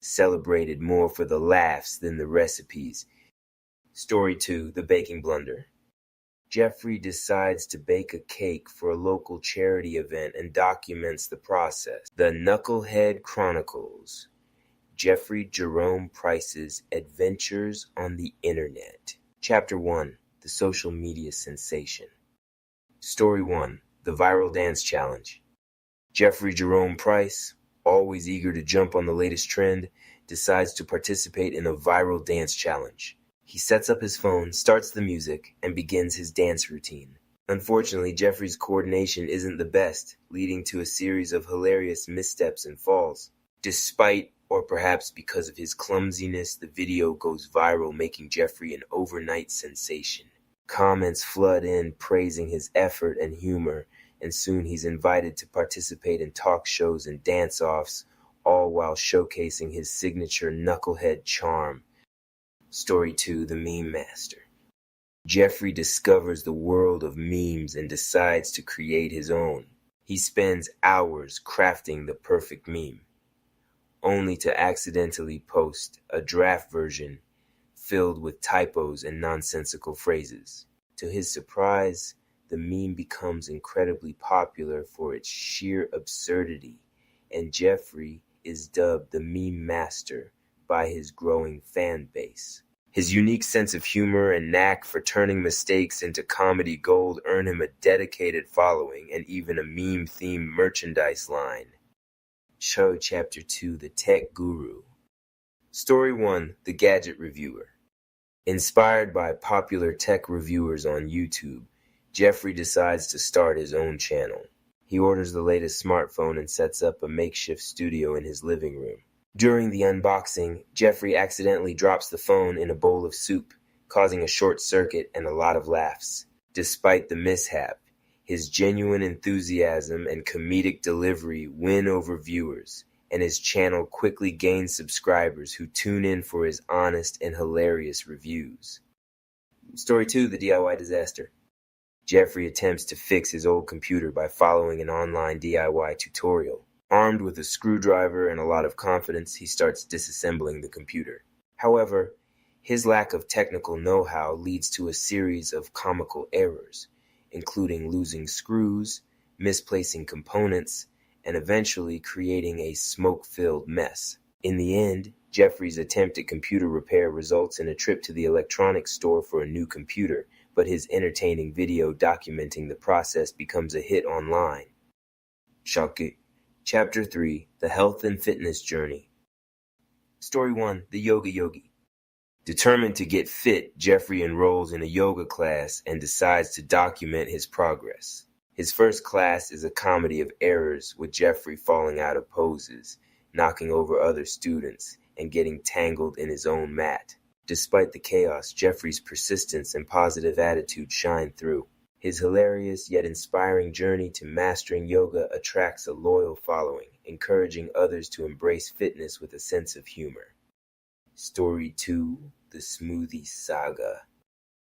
celebrated more for the laughs than the recipes. Story 2, The Baking Blunder. Jeffrey decides to bake a cake for a local charity event and documents the process. The Knucklehead Chronicles. Jeffrey Jerome Price's Adventures on the Internet. Chapter 1, The Social Media Sensation. Story 1, The Viral Dance Challenge. Jeffrey Jerome Price, always eager to jump on the latest trend, decides to participate in a viral dance challenge. He sets up his phone, starts the music, and begins his dance routine. Unfortunately, Jeffrey's coordination isn't the best, leading to a series of hilarious missteps and falls. Despite, or perhaps because of his clumsiness, the video goes viral, making Jeffrey an overnight sensation. Comments flood in praising his effort and humor, and soon he's invited to participate in talk shows and dance-offs, all while showcasing his signature knucklehead charm. Story 2, The Meme Master. Jeffrey discovers the world of memes and decides to create his own. He spends hours crafting the perfect meme, only to accidentally post a draft version filled with typos and nonsensical phrases. To his surprise, the meme becomes incredibly popular for its sheer absurdity, and Jeffrey is dubbed the Meme Master by his growing fan base. His unique sense of humor and knack for turning mistakes into comedy gold earn him a dedicated following and even a meme-themed merchandise line. Show Chapter 2, The Tech Guru. Story 1, The Gadget Reviewer. Inspired by popular tech reviewers on YouTube, Jeffrey decides to start his own channel. He orders the latest smartphone and sets up a makeshift studio in his living room. During the unboxing, Jeffrey accidentally drops the phone in a bowl of soup, causing a short circuit and a lot of laughs. Despite the mishap, his genuine enthusiasm and comedic delivery win over viewers, and his channel quickly gains subscribers who tune in for his honest and hilarious reviews. Story 2, The DIY Disaster. Jeffrey attempts to fix his old computer by following an online DIY tutorial. Armed with a screwdriver and a lot of confidence, he starts disassembling the computer. However, his lack of technical know-how leads to a series of comical errors, including losing screws, misplacing components, and eventually creating a smoke-filled mess. In the end, Jeffrey's attempt at computer repair results in a trip to the electronics store for a new computer, but his entertaining video documenting the process becomes a hit online. Chapter 3, The Health and Fitness Journey. Story 1, The Yoga Yogi. Determined to get fit, Jeffrey enrolls in a yoga class and decides to document his progress. His first class is a comedy of errors, with Jeffrey falling out of poses, knocking over other students, and getting tangled in his own mat. Despite the chaos, Jeffrey's persistence and positive attitude shine through. His hilarious yet inspiring journey to mastering yoga attracts a loyal following, encouraging others to embrace fitness with a sense of humor. Story 2, The Smoothie Saga.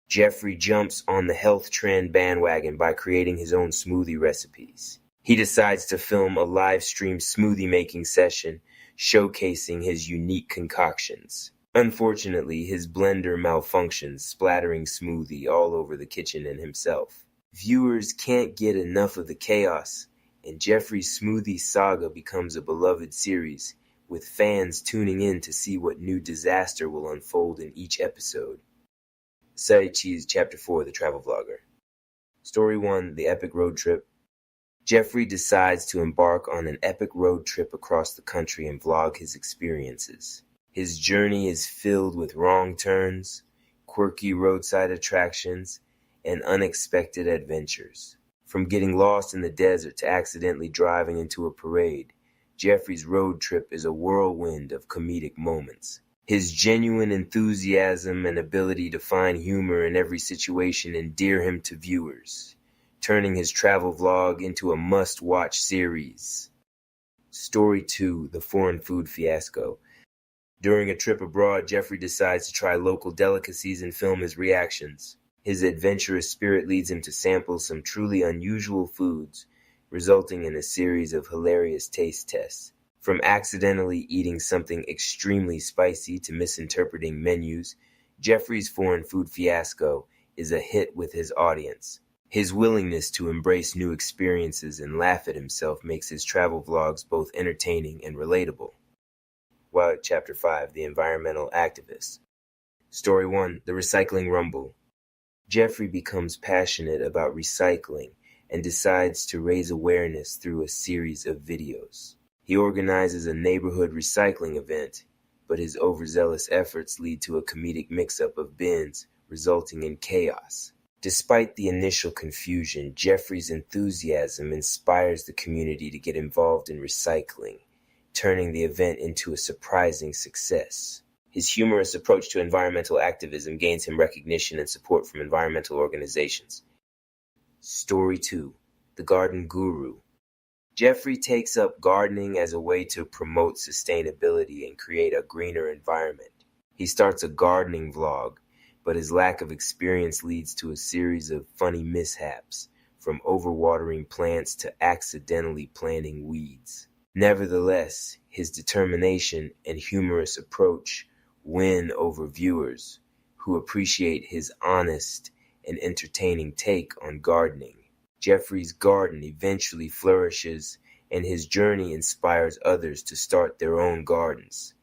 Jeffrey jumps on the health trend bandwagon by creating his own smoothie recipes. He decides to film a live stream smoothie making session showcasing his unique concoctions. Unfortunately, his blender malfunctions, splattering smoothie all over the kitchen and himself. Viewers can't get enough of the chaos, and Jeffrey's Smoothie Saga becomes a beloved series, with fans tuning in to see what new disaster will unfold in each episode. Saichi's Chapter 4, The Travel Vlogger. Story 1, The Epic Road Trip. Jeffrey decides to embark on an epic road trip across the country and vlog his experiences. His journey is filled with wrong turns, quirky roadside attractions, and unexpected adventures. From getting lost in the desert to accidentally driving into a parade, Jeffrey's road trip is a whirlwind of comedic moments. His genuine enthusiasm and ability to find humor in every situation endear him to viewers, turning his travel vlog into a must-watch series. Story 2, The Foreign Food Fiasco. During a trip abroad, Jeffrey decides to try local delicacies and film his reactions. His adventurous spirit leads him to sample some truly unusual foods, resulting in a series of hilarious taste tests. From accidentally eating something extremely spicy to misinterpreting menus, Jeffrey's foreign food fiasco is a hit with his audience. His willingness to embrace new experiences and laugh at himself makes his travel vlogs both entertaining and relatable. Chapter 5, The Environmental Activist. Story 1, The Recycling Rumble. Jeffrey becomes passionate about recycling and decides to raise awareness through a series of videos. He organizes a neighborhood recycling event, but his overzealous efforts lead to a comedic mix-up of bins, resulting in chaos. Despite the initial confusion, Jeffrey's enthusiasm inspires the community to get involved in recycling, turning the event into a surprising success. His humorous approach to environmental activism gains him recognition and support from environmental organizations. Story 2, The Garden Guru. Jeffrey takes up gardening as a way to promote sustainability and create a greener environment. He starts a gardening vlog, but his lack of experience leads to a series of funny mishaps, from overwatering plants to accidentally planting weeds. Nevertheless, his determination and humorous approach win over viewers who appreciate his honest and entertaining take on gardening. Jeffrey's garden eventually flourishes, and his journey inspires others to start their own gardens.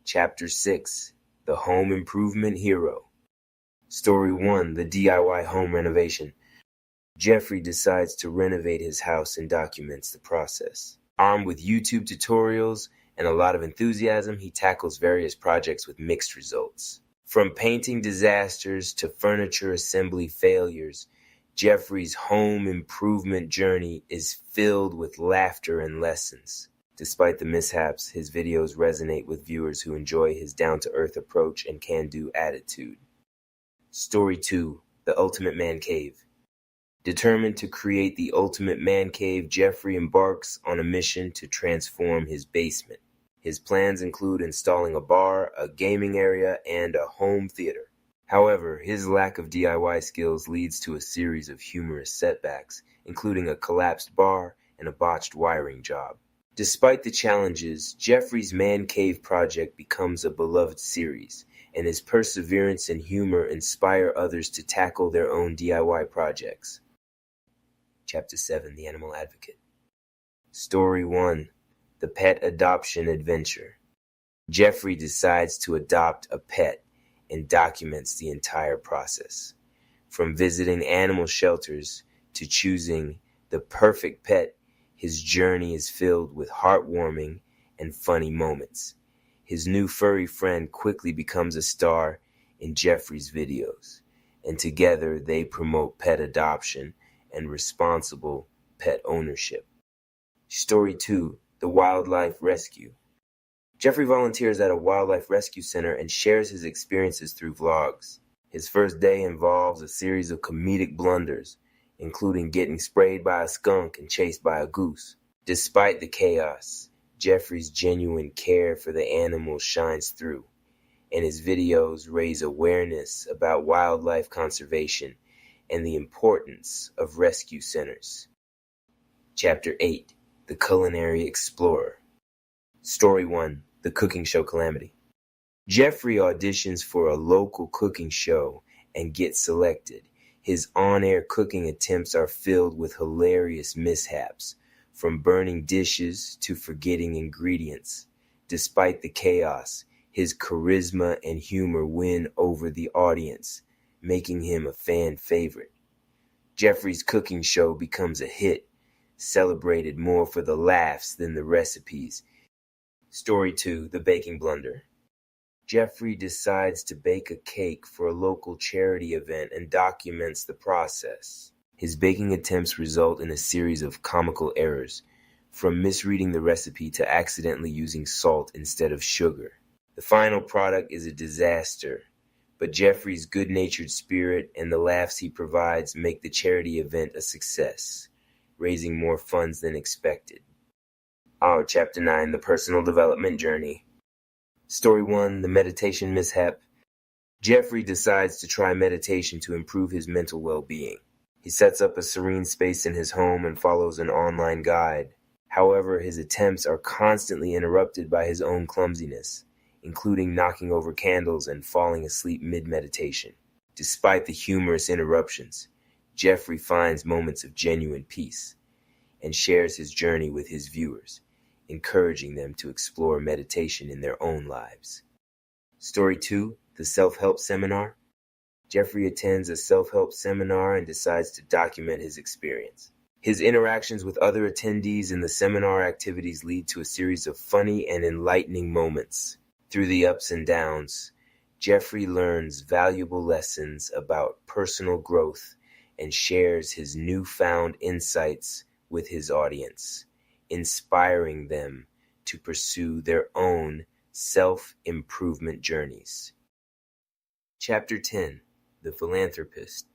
Chapter 6, The Home Improvement Hero. Story 1, The DIY Home Renovation. Jeffrey decides to renovate his house and documents the process. Armed with YouTube tutorials and a lot of enthusiasm, he tackles various projects with mixed results. From painting disasters to furniture assembly failures, Jeffrey's home improvement journey is filled with laughter and lessons. Despite the mishaps, his videos resonate with viewers who enjoy his down-to-earth approach and can-do attitude. Story 2, The Ultimate Man Cave. Determined to create the ultimate man cave, Jeffrey embarks on a mission to transform his basement. His plans include installing a bar, a gaming area, and a home theater. However, his lack of DIY skills leads to a series of humorous setbacks, including a collapsed bar and a botched wiring job. Despite the challenges, Jeffrey's Man Cave project becomes a beloved series, and his perseverance and humor inspire others to tackle their own DIY projects. Chapter 7, The Animal Advocate. Story 1, The Pet Adoption Adventure. Jeffrey decides to adopt a pet and documents the entire process. From visiting animal shelters to choosing the perfect pet, his journey is filled with heartwarming and funny moments. His new furry friend quickly becomes a star in Jeffrey's videos, and together they promote pet adoption and responsible pet ownership. Story 2, The Wildlife Rescue. Jeffrey volunteers at a wildlife rescue center and shares his experiences through vlogs. His first day involves a series of comedic blunders, including getting sprayed by a skunk and chased by a goose. Despite the chaos, Jeffrey's genuine care for the animals shines through, and his videos raise awareness about wildlife conservation and the importance of rescue centers. Chapter 8, The Culinary Explorer. Story 1, The Cooking Show Calamity. Jeffrey auditions for a local cooking show and gets selected. His on-air cooking attempts are filled with hilarious mishaps, from burning dishes to forgetting ingredients. Despite the chaos, his charisma and humor win over the audience, making him a fan favorite. Jeffrey's cooking show becomes a hit, celebrated more for the laughs than the recipes. Story 2, The Baking Blunder. Jeffrey decides to bake a cake for a local charity event and documents the process. His baking attempts result in a series of comical errors, from misreading the recipe to accidentally using salt instead of sugar. The final product is a disaster, but Jeffrey's good-natured spirit and the laughs he provides make the charity event a success, raising more funds than expected. Chapter 9, The Personal Development Journey. Story 1, The Meditation Mishap. Jeffrey decides to try meditation to improve his mental well-being. He sets up a serene space in his home and follows an online guide. However, his attempts are constantly interrupted by his own clumsiness, including knocking over candles and falling asleep mid-meditation. Despite the humorous interruptions, Jeffrey finds moments of genuine peace and shares his journey with his viewers, encouraging them to explore meditation in their own lives. Story 2, the self-help seminar. Jeffrey attends a self-help seminar and decides to document his experience. His interactions with other attendees in the seminar activities lead to a series of funny and enlightening moments. Through the ups and downs, Jeffrey learns valuable lessons about personal growth and shares his newfound insights with his audience, inspiring them to pursue their own self-improvement journeys. Chapter 10, The Philanthropist.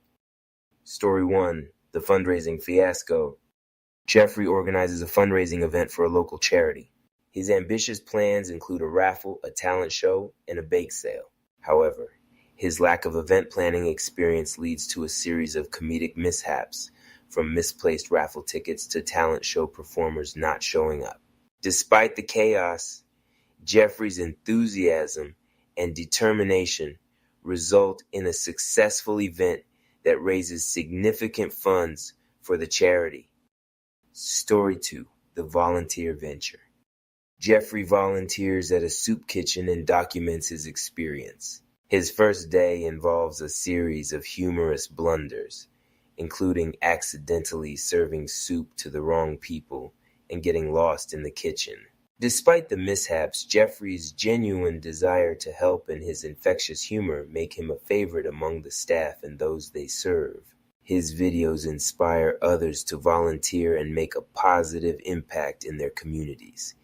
Story 1, The Fundraising Fiasco. Jeffrey organizes a fundraising event for a local charity. His ambitious plans include a raffle, a talent show, and a bake sale. However, his lack of event planning experience leads to a series of comedic mishaps, from misplaced raffle tickets to talent show performers not showing up. Despite the chaos, Jeffrey's enthusiasm and determination result in a successful event that raises significant funds for the charity. Story 2, The Volunteer Venture. Jeffrey volunteers at a soup kitchen and documents his experience. His first day involves a series of humorous blunders, including accidentally serving soup to the wrong people and getting lost in the kitchen. Despite the mishaps, Jeffrey's genuine desire to help and his infectious humor make him a favorite among the staff and those they serve. His videos inspire others to volunteer and make a positive impact in their communities.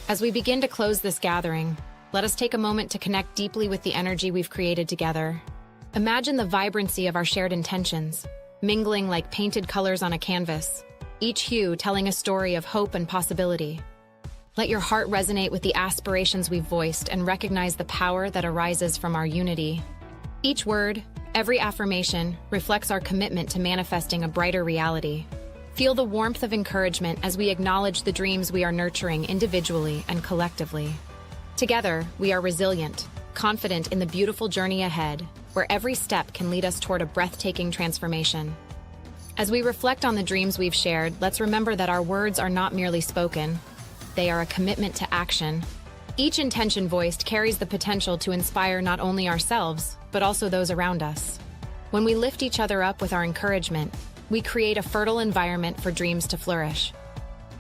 As we begin to close this gathering, let us take a moment to connect deeply with the energy we've created together. Imagine the vibrancy of our shared intentions, mingling like painted colors on a canvas, each hue telling a story of hope and possibility. Let your heart resonate with the aspirations we've voiced and recognize the power that arises from our unity. Each word, every affirmation, reflects our commitment to manifesting a brighter reality. Feel the warmth of encouragement as we acknowledge the dreams we are nurturing individually and collectively. Together, we are resilient, confident in the beautiful journey ahead, where every step can lead us toward a breathtaking transformation. As we reflect on the dreams we've shared, let's remember that our words are not merely spoken. They are a commitment to action. Each intention voiced carries the potential to inspire not only ourselves, but also those around us. When we lift each other up with our encouragement, we create a fertile environment for dreams to flourish.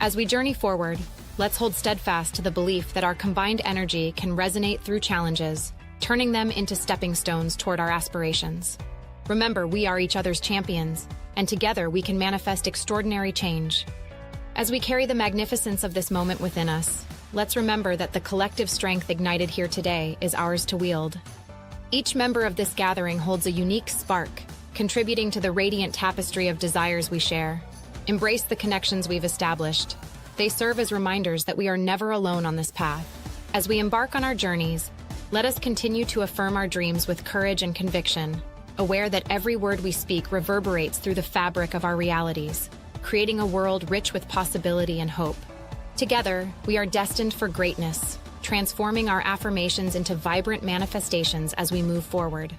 As we journey forward, let's hold steadfast to the belief that our combined energy can resonate through challenges, turning them into stepping stones toward our aspirations. Remember, we are each other's champions, and together we can manifest extraordinary change. As we carry the magnificence of this moment within us, let's remember that the collective strength ignited here today is ours to wield. Each member of this gathering holds a unique spark, contributing to the radiant tapestry of desires we share. Embrace the connections we've established. They serve as reminders that we are never alone on this path. As we embark on our journeys, let us continue to affirm our dreams with courage and conviction, aware that every word we speak reverberates through the fabric of our realities, creating a world rich with possibility and hope. Together, we are destined for greatness, transforming our affirmations into vibrant manifestations as we move forward.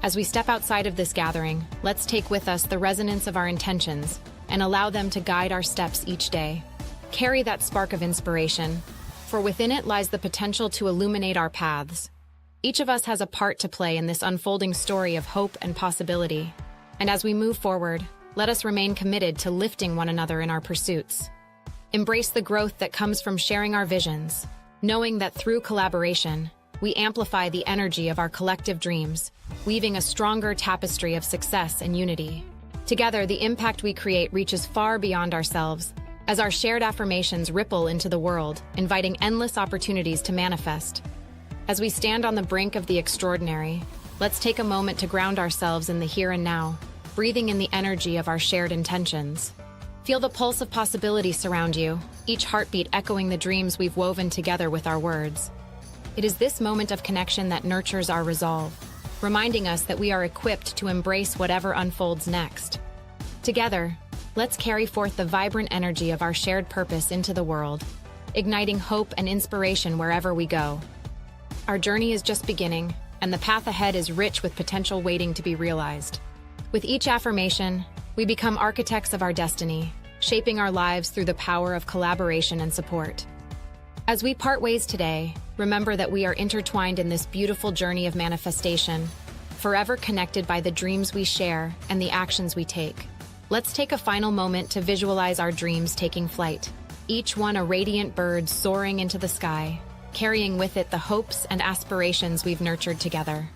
As we step outside of this gathering, let's take with us the resonance of our intentions and allow them to guide our steps each day. Carry that spark of inspiration, for within it lies the potential to illuminate our paths. Each of us has a part to play in this unfolding story of hope and possibility. And as we move forward, let us remain committed to lifting one another in our pursuits. Embrace the growth that comes from sharing our visions, knowing that through collaboration, we amplify the energy of our collective dreams, weaving a stronger tapestry of success and unity. Together, the impact we create reaches far beyond ourselves, as our shared affirmations ripple into the world, inviting endless opportunities to manifest. As we stand on the brink of the extraordinary, let's take a moment to ground ourselves in the here and now, breathing in the energy of our shared intentions. Feel the pulse of possibility surround you, each heartbeat echoing the dreams we've woven together with our words. It is this moment of connection that nurtures our resolve, reminding us that we are equipped to embrace whatever unfolds next. Together, let's carry forth the vibrant energy of our shared purpose into the world, igniting hope and inspiration wherever we go. Our journey is just beginning, and the path ahead is rich with potential waiting to be realized. With each affirmation, we become architects of our destiny, shaping our lives through the power of collaboration and support. As we part ways today, remember that we are intertwined in this beautiful journey of manifestation, forever connected by the dreams we share and the actions we take. Let's take a final moment to visualize our dreams taking flight, each one a radiant bird soaring into the sky, carrying with it the hopes and aspirations we've nurtured together.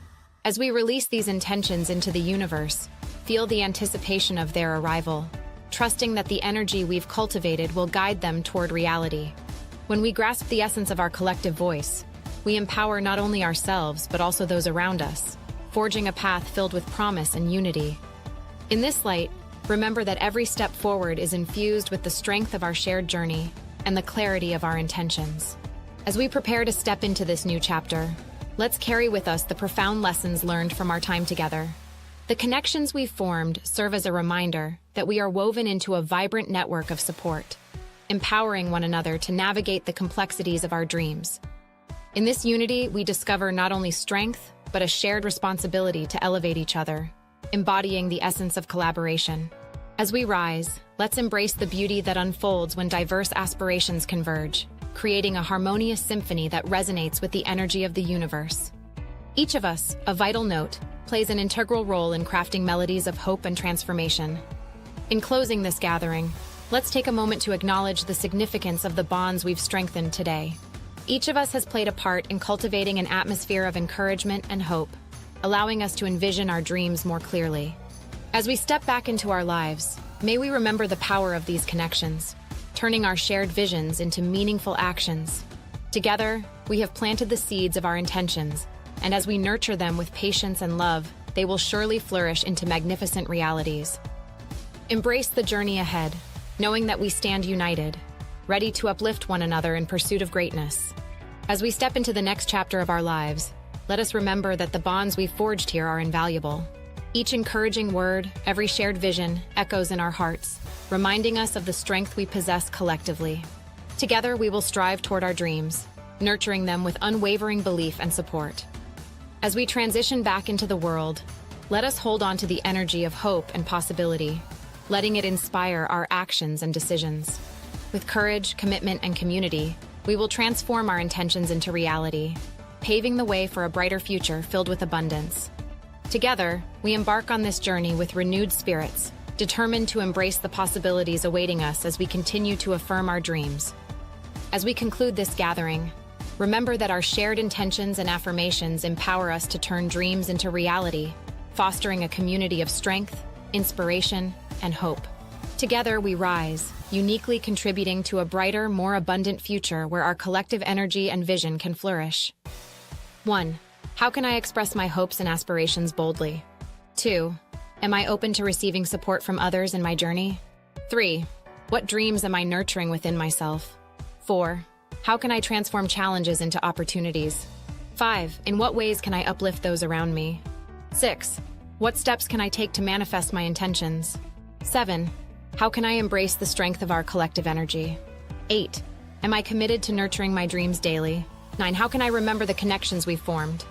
As we release these intentions into the universe, feel the anticipation of their arrival, trusting that the energy we've cultivated will guide them toward reality. When we grasp the essence of our collective voice, we empower not only ourselves but also those around us, forging a path filled with promise and unity. In this light, remember that every step forward is infused with the strength of our shared journey and the clarity of our intentions. As we prepare to step into this new chapter, let's carry with us the profound lessons learned from our time together. The connections we've formed serve as a reminder that we are woven into a vibrant network of support, empowering one another to navigate the complexities of our dreams. In this unity, we discover not only strength, but a shared responsibility to elevate each other, embodying the essence of collaboration. As we rise, let's embrace the beauty that unfolds when diverse aspirations converge, creating a harmonious symphony that resonates with the energy of the universe. Each of us, a vital note, plays an integral role in crafting melodies of hope and transformation. In closing this gathering, let's take a moment to acknowledge the significance of the bonds we've strengthened today. Each of us has played a part in cultivating an atmosphere of encouragement and hope, allowing us to envision our dreams more clearly. As we step back into our lives, may we remember the power of these connections, turning our shared visions into meaningful actions, Together, we have planted the seeds of our intentions, and as we nurture them with patience and love, they will surely flourish into magnificent realities. Embrace the journey ahead, knowing that we stand united, ready to uplift one another in pursuit of greatness. As we step into the next chapter of our lives, let us remember that the bonds we've forged here are invaluable. Each encouraging word, every shared vision, echoes in our hearts, reminding us of the strength we possess collectively. Together, we will strive toward our dreams, nurturing them with unwavering belief and support. As we transition back into the world, let us hold on to the energy of hope and possibility, letting it inspire our actions and decisions. With courage, commitment, and community, we will transform our intentions into reality, paving the way for a brighter future filled with abundance. Together, we embark on this journey with renewed spirits, determined to embrace the possibilities awaiting us as we continue to affirm our dreams. As we conclude this gathering, remember that our shared intentions and affirmations empower us to turn dreams into reality, fostering a community of strength, inspiration, and hope. Together we rise, uniquely contributing to a brighter, more abundant future where our collective energy and vision can flourish. 1. How can I express my hopes and aspirations boldly? 2. Am I open to receiving support from others in my journey? 3. What dreams am I nurturing within myself? 4. How can I transform challenges into opportunities? 5. In what ways can I uplift those around me? 6. What steps can I take to manifest my intentions? 7. How can I embrace the strength of our collective energy? 8. Am I committed to nurturing my dreams daily? 9. How can I remember the connections we've formed?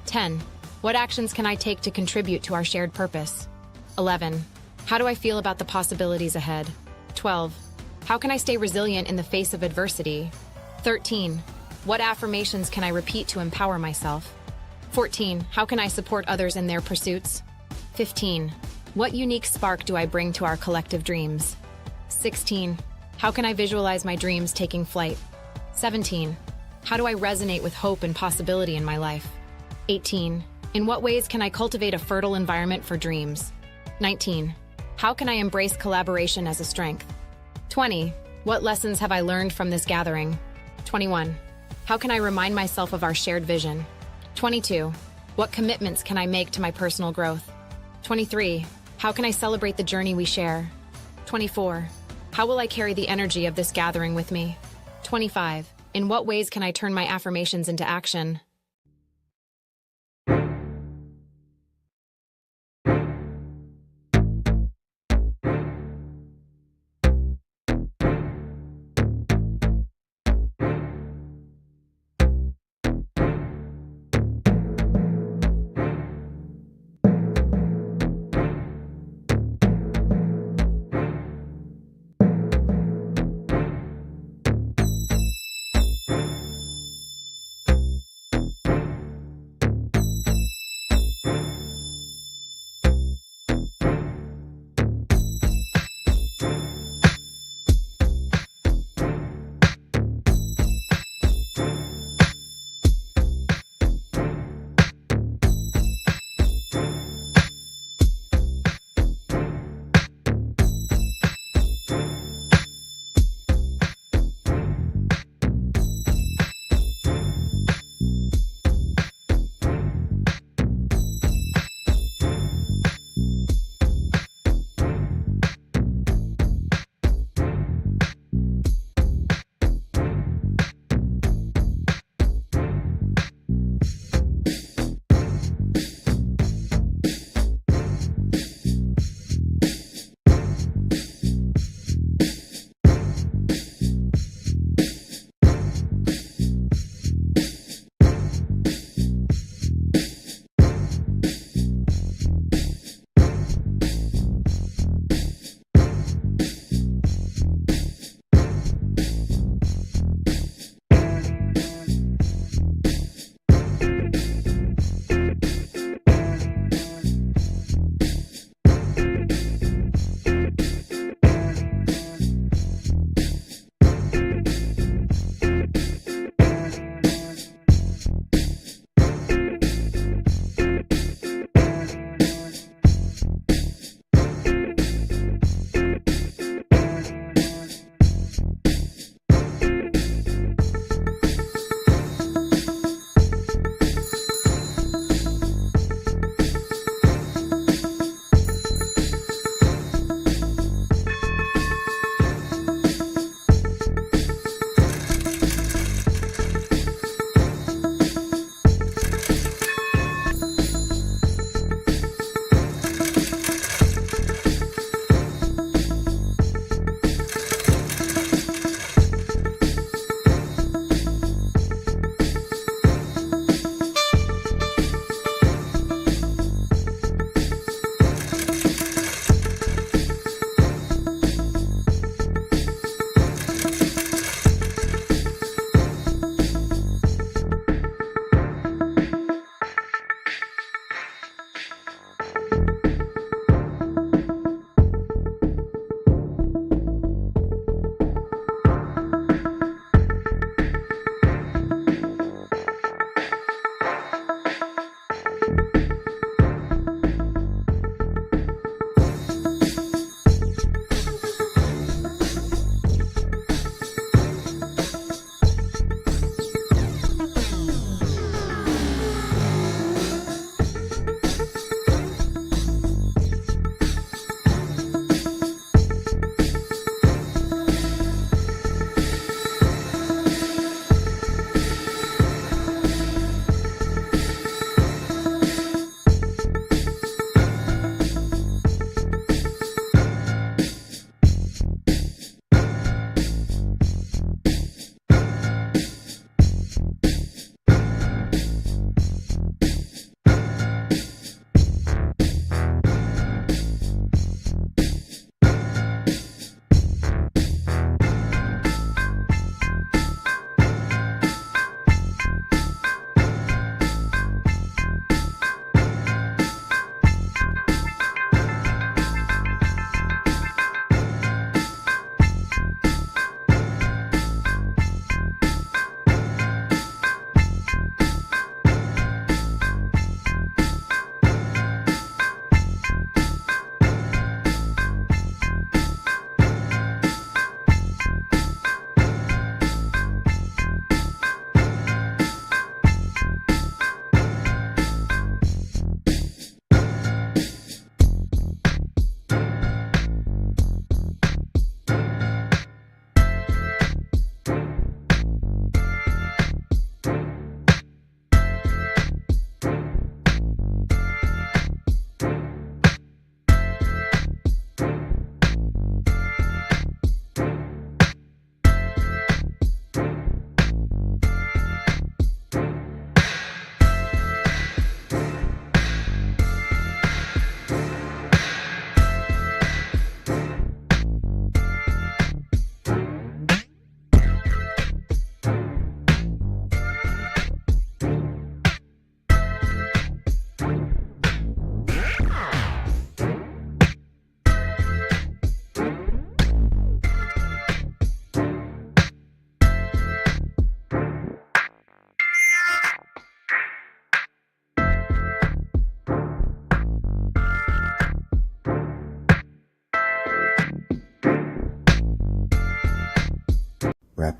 10. What actions can I take to contribute to our shared purpose? 11. How do I feel about the possibilities ahead? 12. How can I stay resilient in the face of adversity? 13. What affirmations can I repeat to empower myself? 14. How can I support others in their pursuits? 15. What unique spark do I bring to our collective dreams? 16. How can I visualize my dreams taking flight? 17. How do I resonate with hope and possibility in my life? 18. In what ways can I cultivate a fertile environment for dreams? 19. How can I embrace collaboration as a strength? 20. What lessons have I learned from this gathering? 21. How can I remind myself of our shared vision? 22. What commitments can I make to my personal growth? 23. How can I celebrate the journey we share? 24. How will I carry the energy of this gathering with me? 25. In what ways can I turn my affirmations into action?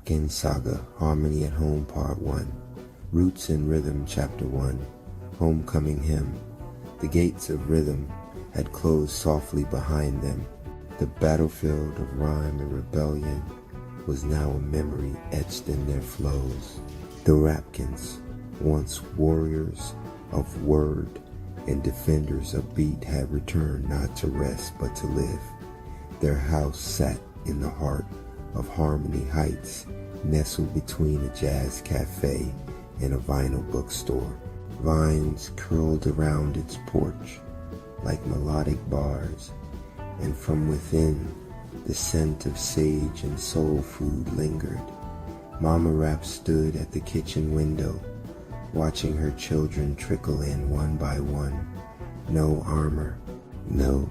Rapkin Saga, Harmony at Home Part 1, Roots and Rhythm Chapter 1, Homecoming Hymn. The gates of rhythm had closed softly behind them. The battlefield of rhyme and rebellion was now a memory etched in their flows. The Rapkins, once warriors of word and defenders of beat, had returned not to rest but to live. Their house sat in the heart of Harmony Heights, nestled between a jazz cafe and a vinyl bookstore. Vines curled around its porch like melodic bars, and from within the scent of sage and soul food lingered. Mama Rap stood at the kitchen window, watching her children trickle in one by one. No armor, no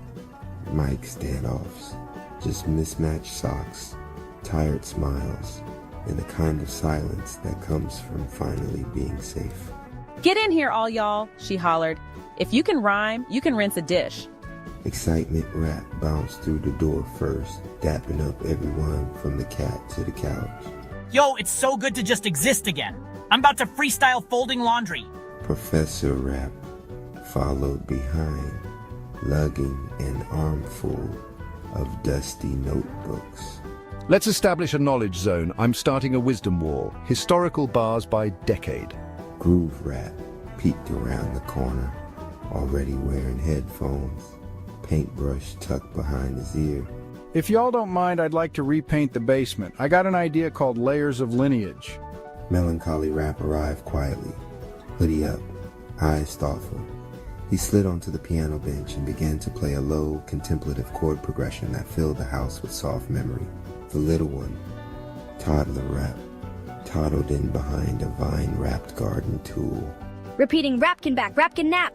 mic standoffs, just mismatched socks, tired smiles, and the kind of silence that comes from finally being safe. "Get in here, all y'all," she hollered. "If you can rhyme, you can rinse a dish." Excitement Rap bounced through the door first, dapping up everyone from the cat to the couch. Yo, it's so good to just exist again. I'm about to freestyle folding laundry. Professor Rap followed behind, lugging an armful of dusty notebooks. Let's establish a knowledge zone. I'm starting a wisdom wall. Historical bars by decade. Groove Rap peeked around the corner, already wearing headphones, paintbrush tucked behind his ear. If y'all don't mind, I'd like to repaint the basement. I got an idea called Layers of Lineage. Melancholy Rap arrived quietly, hoodie up, eyes thoughtful. He slid onto the piano bench and began to play a low, contemplative chord progression that filled the house with soft memory. The little one, Toddler Rap, toddled in behind a vine-wrapped garden tool. Repeating Rapkin back, Rapkin nap.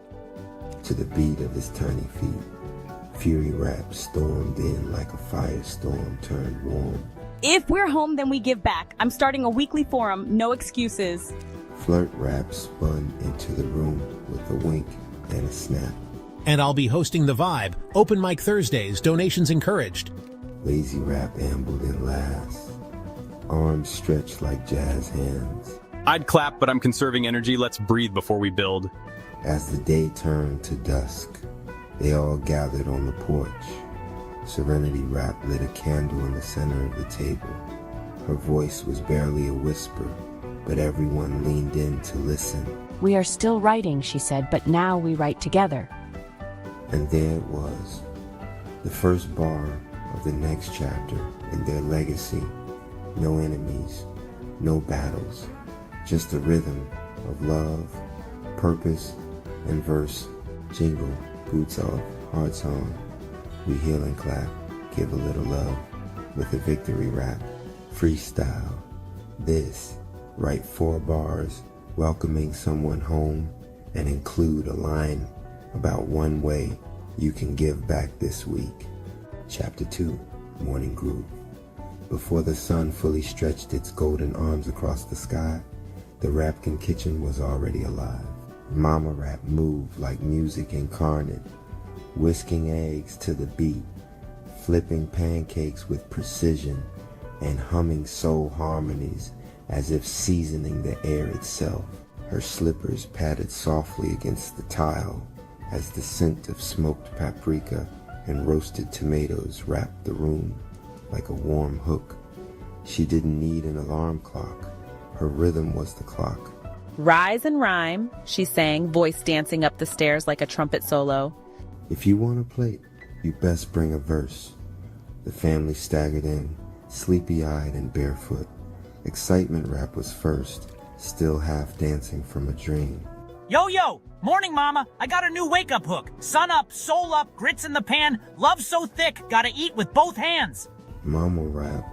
To the beat of his tiny feet, Fury Rap stormed in like a firestorm turned warm. "If we're home, then we give back. I'm starting a weekly forum, no excuses." Flirt Rap spun into the room with a wink and a snap. "And I'll be hosting The Vibe, open mic Thursdays, donations encouraged." Lazy Rap ambled in last, arms stretched like jazz hands. "I'd clap, but I'm conserving energy. Let's breathe before we build." As the day turned to dusk, they all gathered on the porch. Serenity Rap lit a candle in the center of the table. Her voice was barely a whisper, but everyone leaned in to listen. "We are still writing," she said, "but now we write together." And there it was, the first bar of the next chapter in their legacy. No enemies, no battles, just a rhythm of love, purpose, and verse. Jingle, boots off, hearts on. We heal and clap, give a little love, with a victory rap. Freestyle. This, write 4 bars, welcoming someone home, and include a line about one way you can give back this week. Chapter 2, Morning Groove. Before the sun fully stretched its golden arms across the sky, the Rapkin kitchen was already alive. Mama Rap moved like music incarnate, whisking eggs to the beat, flipping pancakes with precision, and humming soul harmonies as if seasoning the air itself. Her slippers patted softly against the tile as the scent of smoked paprika and roasted tomatoes wrapped the room like a warm hook. She didn't need an alarm clock. Her rhythm was the clock. "Rise and rhyme," she sang, voice dancing up the stairs like a trumpet solo. If you want to play, you best bring a verse. The family staggered in, sleepy-eyed and barefoot. Excitement Rap was first, still half dancing from a dream. Yo, morning mama, I got a new wake-up hook. Sun up, soul up, grits in the pan, love so thick, gotta eat with both hands. Mama Rap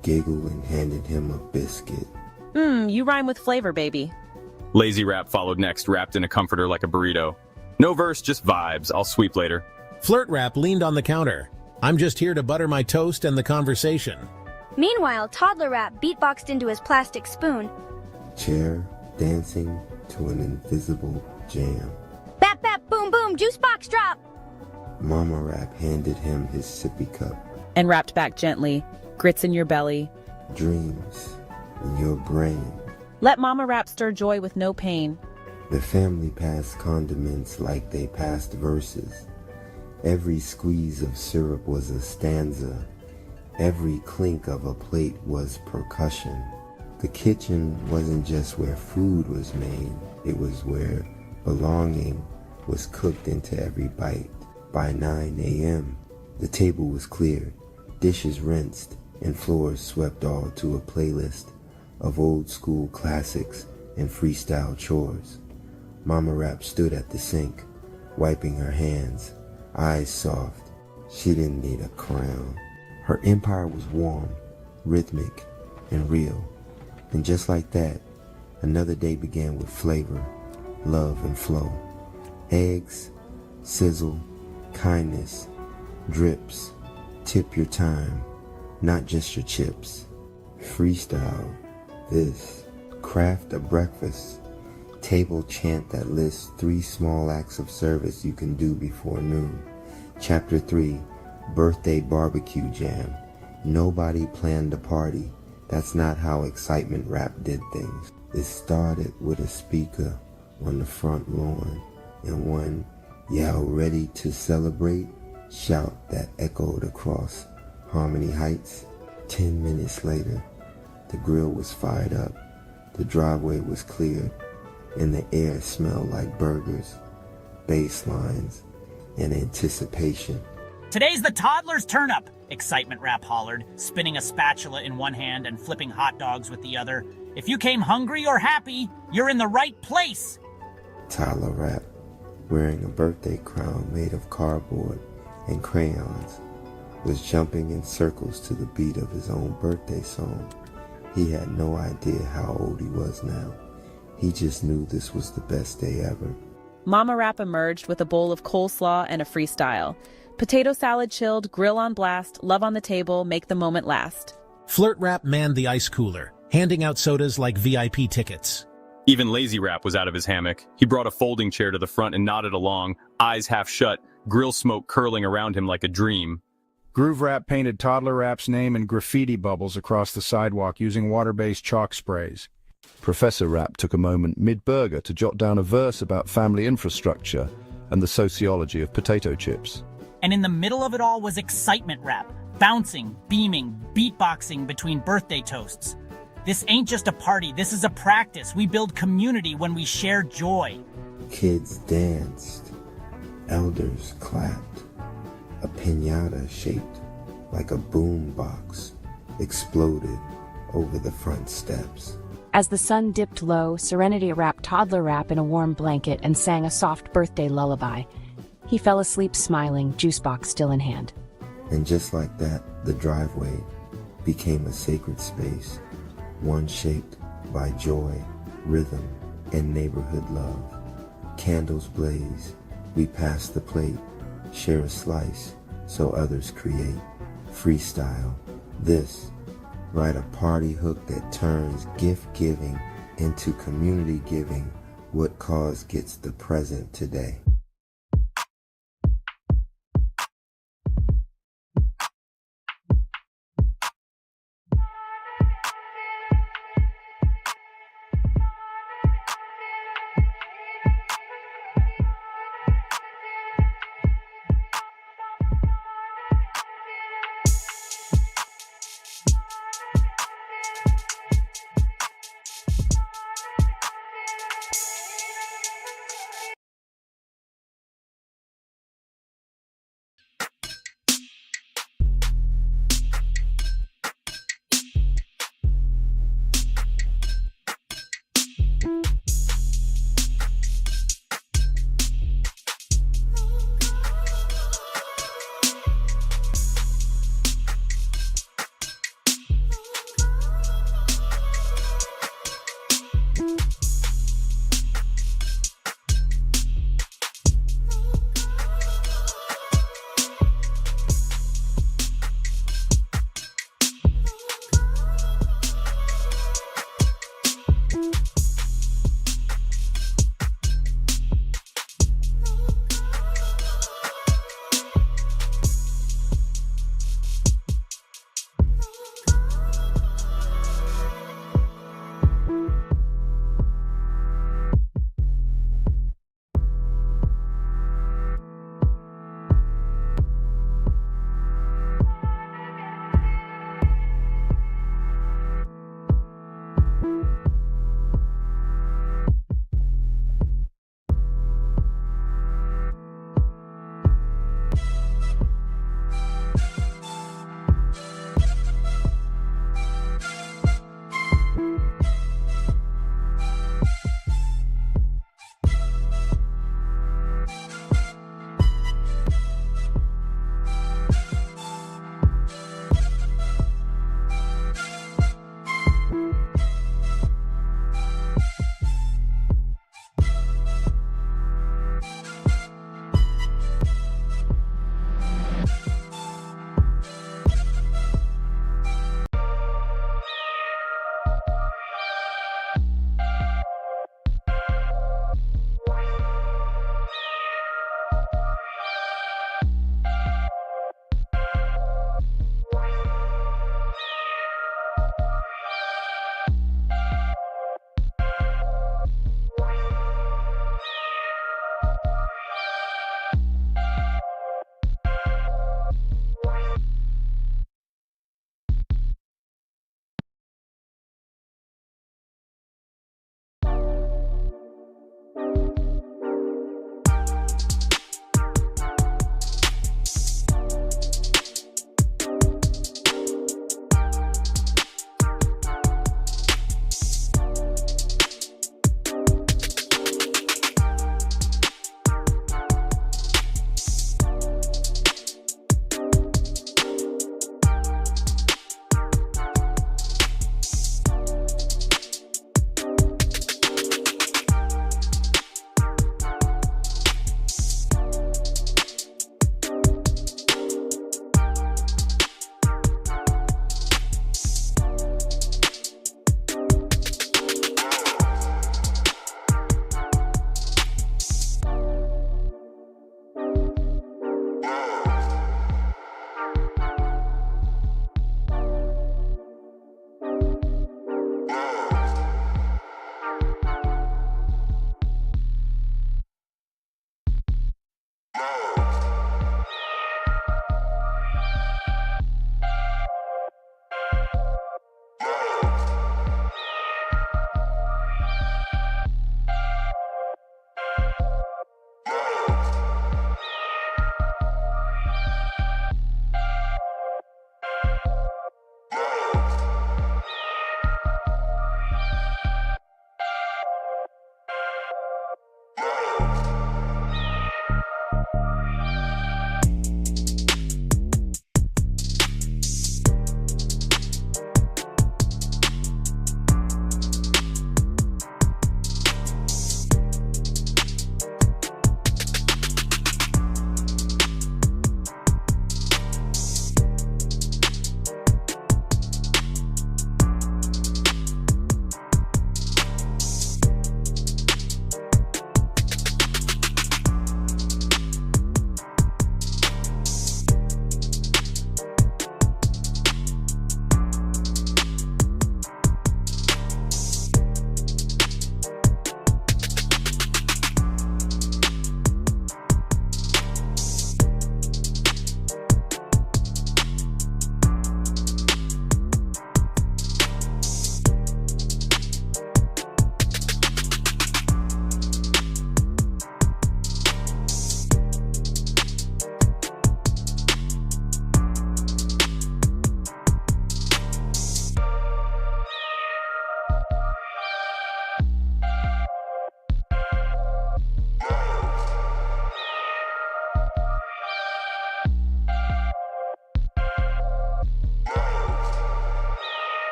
giggled and handed him a biscuit. You rhyme with flavor, baby." Lazy Rap followed next, wrapped in a comforter like a burrito. "No verse, just vibes. I'll sweep later." Flirt Rap leaned on the counter. "I'm just here to butter my toast and the conversation." Meanwhile, Toddler Rap beatboxed into his plastic spoon. Chair dancing to an invisible jam. Bap bap boom boom, juice box drop. Mama Rap handed him his sippy cup. And rapped back gently, "Grits in your belly." dreams in your brain. Let Mama Rap stir joy with no pain. The family passed condiments like they passed verses. Every squeeze of syrup was a stanza. Every clink of a plate was percussion. The kitchen wasn't just where food was made, it was where belonging was cooked into every bite. By 9 a.m., the table was cleared, dishes rinsed, and floors swept all to a playlist of old school classics and freestyle chores. Mama Rap stood at the sink, wiping her hands, eyes soft. She didn't need a crown. Her empire was warm, rhythmic, and real. And just like that, another day began with flavor, love, and flow. Eggs, sizzle, kindness, drips, tip your time, not just your chips. Freestyle, this, craft a breakfast, table chant that lists 3 small acts of service you can do before noon. Chapter 3, birthday barbecue jam. Nobody planned a party. That's not how excitement rap did things. It started with a speaker on the front lawn and one "Y'all ready to celebrate?" shout that echoed across Harmony Heights. 10 minutes later, the grill was fired up, the driveway was cleared, and the air smelled like burgers, bass lines, and anticipation. Today's the toddler's turn up, Excitement Rap hollered, spinning a spatula in one hand and flipping hot dogs with the other. If you came hungry or happy, you're in the right place. Toddler Rap, wearing a birthday crown made of cardboard and crayons, was jumping in circles to the beat of his own birthday song. He had no idea how old he was now. He just knew this was the best day ever. Mama Rap emerged with a bowl of coleslaw and a freestyle. Potato salad chilled, grill on blast, love on the table, make the moment last. Flirt Rap manned the ice cooler, handing out sodas like VIP tickets. Even Lazy Rap was out of his hammock. He brought a folding chair to the front and nodded along, eyes half shut, grill smoke curling around him like a dream. Groove Rap painted Toddler Rap's name in graffiti bubbles across the sidewalk using water-based chalk sprays. Professor Rap took a moment mid-burger to jot down a verse about family infrastructure and the sociology of potato chips. And in the middle of it all was Excitement Rap, bouncing, beaming, beatboxing between birthday toasts. This ain't just a party, this is a practice. We build community when we share joy. Kids danced, elders clapped. A piñata shaped like a boom box exploded over the front steps. As the sun dipped low, Serenity wrapped Toddler Rap in a warm blanket and sang a soft birthday lullaby. He fell asleep smiling, juice box still in hand. And just like that, the driveway became a sacred space, one shaped by joy, rhythm, and neighborhood love. Candles blaze, we pass the plate, share a slice, so others create. Freestyle, this, write a party hook that turns gift giving into community giving. What cause gets the present today?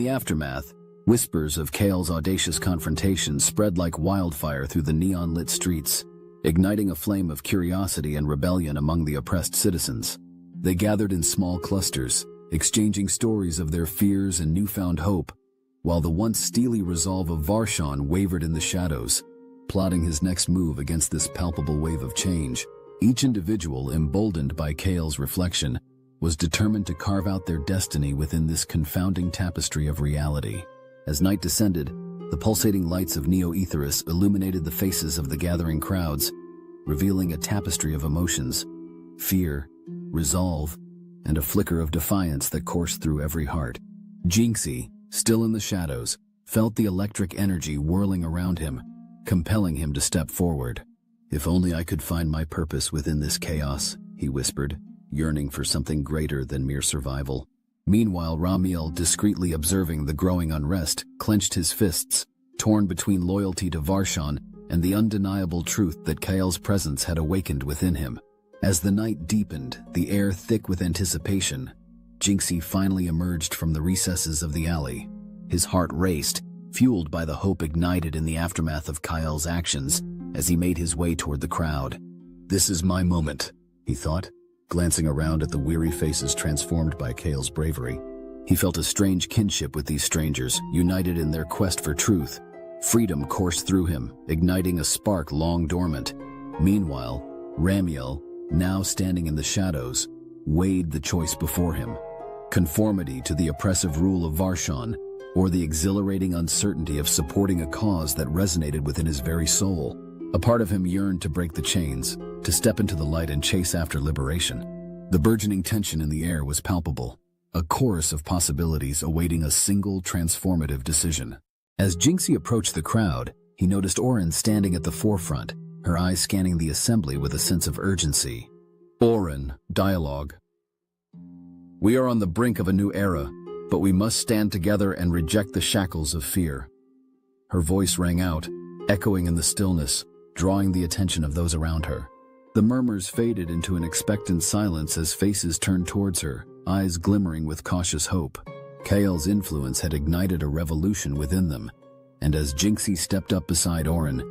the aftermath, whispers of Kale's audacious confrontation spread like wildfire through the neon-lit streets, igniting a flame of curiosity and rebellion among the oppressed citizens. They gathered in small clusters, exchanging stories of their fears and newfound hope, while the once steely resolve of Varshan wavered in the shadows, plotting his next move against this palpable wave of change. Each individual, emboldened by Kale's reflection, was determined to carve out their destiny within this confounding tapestry of reality. As night descended, the pulsating lights of Neo-Aetheris illuminated the faces of the gathering crowds, revealing a tapestry of emotions, fear, resolve, and a flicker of defiance that coursed through every heart. Jinxie, still in the shadows, felt the electric energy whirling around him, compelling him to step forward. "If only I could find my purpose within this chaos," he whispered, yearning for something greater than mere survival. Meanwhile, Ramiel, discreetly observing the growing unrest, clenched his fists, torn between loyalty to Varshan and the undeniable truth that Kale's presence had awakened within him. As the night deepened, the air thick with anticipation, Jinxie finally emerged from the recesses of the alley. His heart raced, fueled by the hope ignited in the aftermath of Kyle's actions, as he made his way toward the crowd. "This is my moment," he thought, glancing around at the weary faces transformed by Kale's bravery. He felt a strange kinship with these strangers, united in their quest for truth. Freedom coursed through him, igniting a spark long dormant. Meanwhile, Ramiel, now standing in the shadows, weighed the choice before him: conformity to the oppressive rule of Varshan, or the exhilarating uncertainty of supporting a cause that resonated within his very soul. A part of him yearned to break the chains, to step into the light and chase after liberation. The burgeoning tension in the air was palpable, a chorus of possibilities awaiting a single transformative decision. As Jinxie approached the crowd, he noticed Orin standing at the forefront, her eyes scanning the assembly with a sense of urgency. Orin, dialogue. "We are on the brink of a new era, but we must stand together and reject the shackles of fear." Her voice rang out, echoing in the stillness, drawing the attention of those around her. The murmurs faded into an expectant silence as faces turned towards her, eyes glimmering with cautious hope. Kale's influence had ignited a revolution within them, and as Jinxie stepped up beside Orin,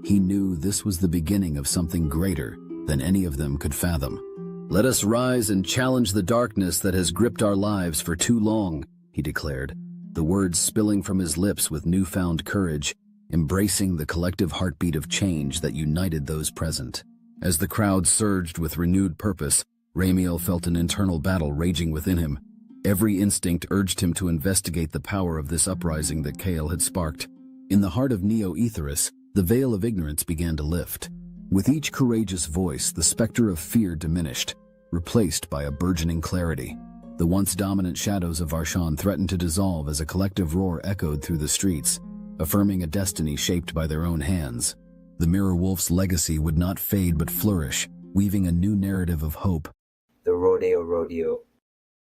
he knew this was the beginning of something greater than any of them could fathom. "Let us rise and challenge the darkness that has gripped our lives for too long," he declared, the words spilling from his lips with newfound courage, embracing the collective heartbeat of change that united those present. As the crowd surged with renewed purpose, Ramiel felt an internal battle raging within him. Every instinct urged him to investigate the power of this uprising that Kale had sparked. In the heart of Neo-Aetheris, the veil of ignorance began to lift. With each courageous voice, the specter of fear diminished, replaced by a burgeoning clarity. The once dominant shadows of Varshan threatened to dissolve as a collective roar echoed through the streets, affirming a destiny shaped by their own hands. The Mirror Wolf's legacy would not fade but flourish, weaving a new narrative of hope. The rodeo.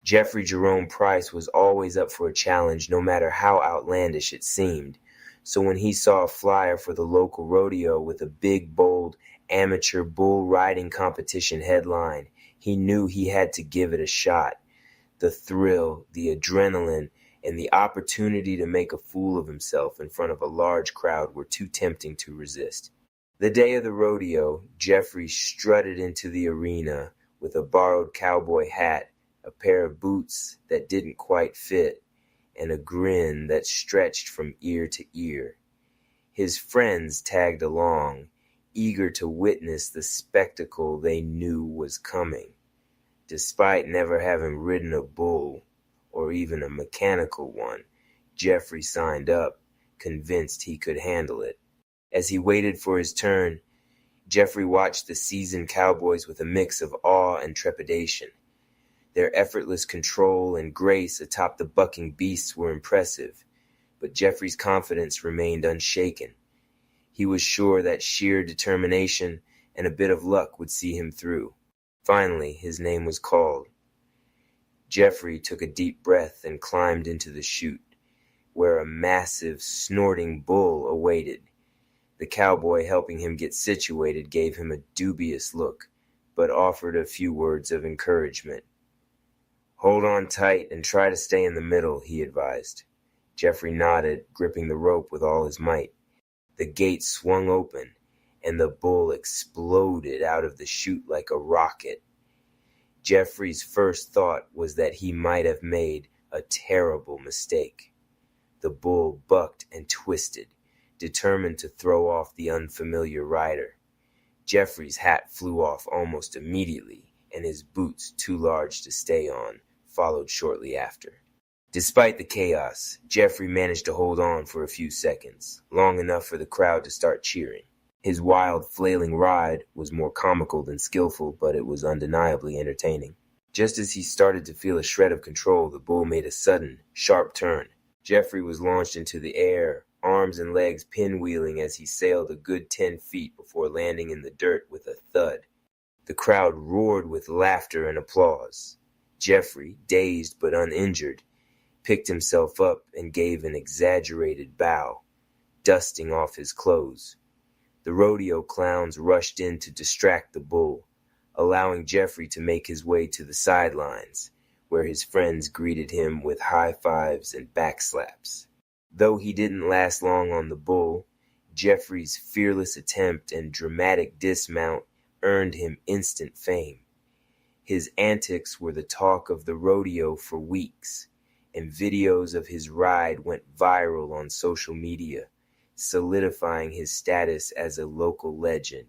Jeffrey Jerome Price was always up for a challenge, no matter how outlandish it seemed. So when he saw a flyer for the local rodeo with a big, bold, amateur bull riding competition headline, he knew he had to give it a shot. The thrill, the adrenaline, and the opportunity to make a fool of himself in front of a large crowd were too tempting to resist. The day of the rodeo, Jeffrey strutted into the arena with a borrowed cowboy hat, a pair of boots that didn't quite fit, and a grin that stretched from ear to ear. His friends tagged along, eager to witness the spectacle they knew was coming. Despite never having ridden a bull, or even a mechanical one, Jeffrey signed up, convinced he could handle it. As he waited for his turn, Jeffrey watched the seasoned cowboys with a mix of awe and trepidation. Their effortless control and grace atop the bucking beasts were impressive, but Jeffrey's confidence remained unshaken. He was sure that sheer determination and a bit of luck would see him through. Finally, his name was called. Jeffrey took a deep breath and climbed into the chute, where a massive, snorting bull awaited. The cowboy helping him get situated gave him a dubious look, but offered a few words of encouragement. "Hold on tight and try to stay in the middle," he advised. Jeffrey nodded, gripping the rope with all his might. The gate swung open, and the bull exploded out of the chute like a rocket. Jeffrey's first thought was that he might have made a terrible mistake. The bull bucked and twisted, determined to throw off the unfamiliar rider. Jeffrey's hat flew off almost immediately, and his boots, too large to stay on, followed shortly after. Despite the chaos, Jeffrey managed to hold on for a few seconds, long enough for the crowd to start cheering. His wild, flailing ride was more comical than skillful, but it was undeniably entertaining. Just as he started to feel a shred of control, the bull made a sudden, sharp turn. Jeffrey was launched into the air, arms and legs pinwheeling as he sailed a good 10 feet before landing in the dirt with a thud. The crowd roared with laughter and applause. Jeffrey, dazed but uninjured, picked himself up and gave an exaggerated bow, dusting off his clothes. The rodeo clowns rushed in to distract the bull, allowing Jeffrey to make his way to the sidelines, where his friends greeted him with high fives and backslaps. Though he didn't last long on the bull, Jeffrey's fearless attempt and dramatic dismount earned him instant fame. His antics were the talk of the rodeo for weeks, and videos of his ride went viral on social media, solidifying his status as a local legend.